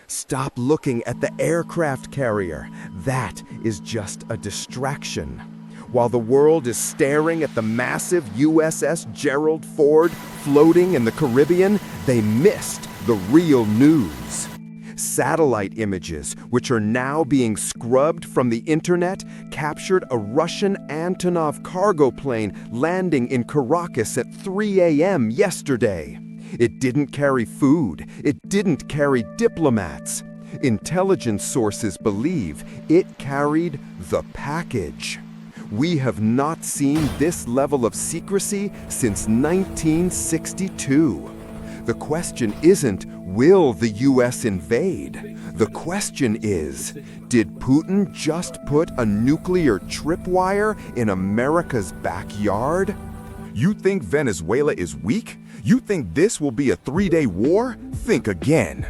Stop looking at the aircraft carrier. That is just a distraction. While the world is staring at the massive USS Gerald Ford floating in the Caribbean, they missed the real news. Satellite images, which are now being scrubbed from the internet, captured a Russian Antonov cargo plane landing in Caracas at 3 a.m. yesterday. It didn't carry food. It didn't carry diplomats. Intelligence sources believe it carried the package. We have not seen this level of secrecy since 1962. The question isn't, will the US invade? The question is, did Putin just put a nuclear tripwire in America's backyard? You think Venezuela is weak? You think this will be a 3-day war? Think again.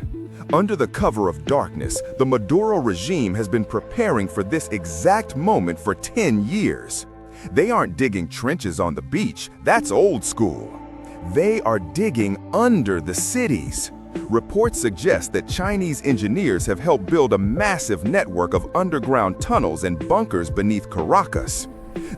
Under the cover of darkness, the Maduro regime has been preparing for this exact moment for 10 years. They aren't digging trenches on the beach, that's old school. They are digging under the cities. Reports suggest that Chinese engineers have helped build a massive network of underground tunnels and bunkers beneath Caracas.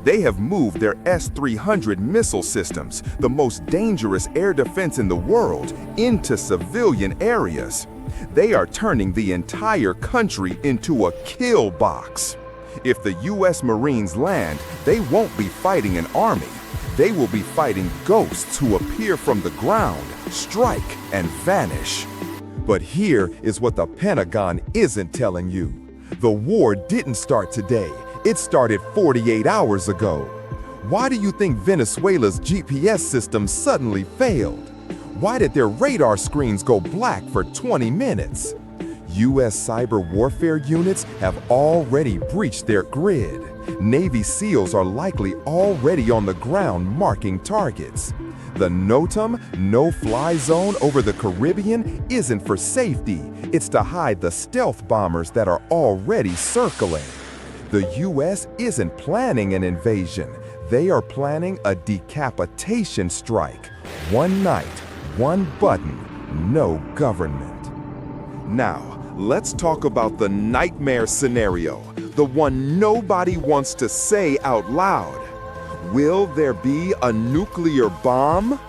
They have moved their S-300 missile systems, the most dangerous air defense in the world, into civilian areas. They are turning the entire country into a kill box. If the U.S. Marines land, they won't be fighting an army. They will be fighting ghosts who appear from the ground, strike, and vanish. But here is what the Pentagon isn't telling you. The war didn't start today. It started 48 hours ago. Why do you think Venezuela's GPS system suddenly failed? Why did their radar screens go black for 20 minutes? U.S. cyber warfare units have already breached their grid. Navy SEALs are likely already on the ground marking targets. The NOTAM, no-fly zone over the Caribbean, isn't for safety. It's to hide the stealth bombers that are already circling. The U.S. isn't planning an invasion. They are planning a decapitation strike. One night, one button, no government. Now, let's talk about the nightmare scenario, the one nobody wants to say out loud. Will there be a nuclear bomb?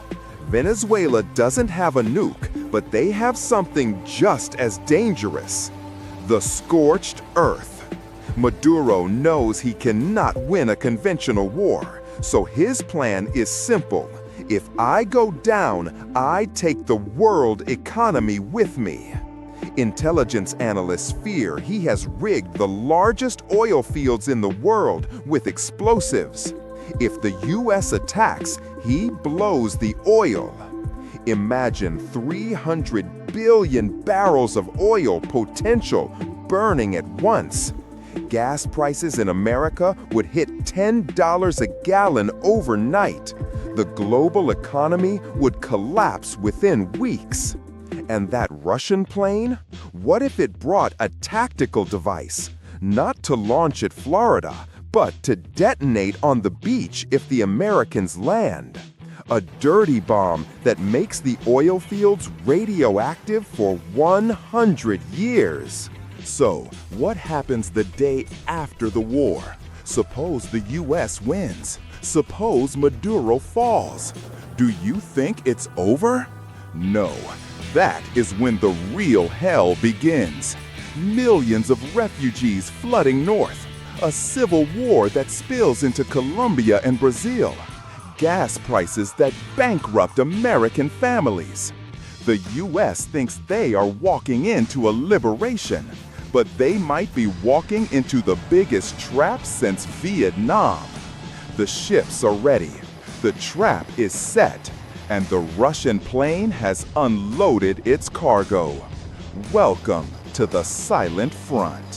Venezuela doesn't have a nuke, but they have something just as dangerous: the Scorched Earth. Maduro knows he cannot win a conventional war, so his plan is simple. If I go down, I take the world economy with me. Intelligence analysts fear he has rigged the largest oil fields in the world with explosives. If the U.S. attacks, he blows the oil. Imagine 300 billion barrels of oil potential burning at once. Gas prices in America would hit $10 a gallon overnight. The global economy would collapse within weeks. And that Russian plane? What if it brought a tactical device? Not to launch at Florida, but to detonate on the beach if the Americans land. A dirty bomb that makes the oil fields radioactive for 100 years. So, what happens the day after the war? Suppose the U.S. wins. Suppose Maduro falls. Do you think it's over? No. That is when the real hell begins. Millions of refugees flooding north. A civil war that spills into Colombia and Brazil. Gas prices that bankrupt American families. The U.S. thinks they are walking into a liberation, but they might be walking into the biggest trap since Vietnam. The ships are ready. The trap is set. And the Russian plane has unloaded its cargo. Welcome to the Silent Front.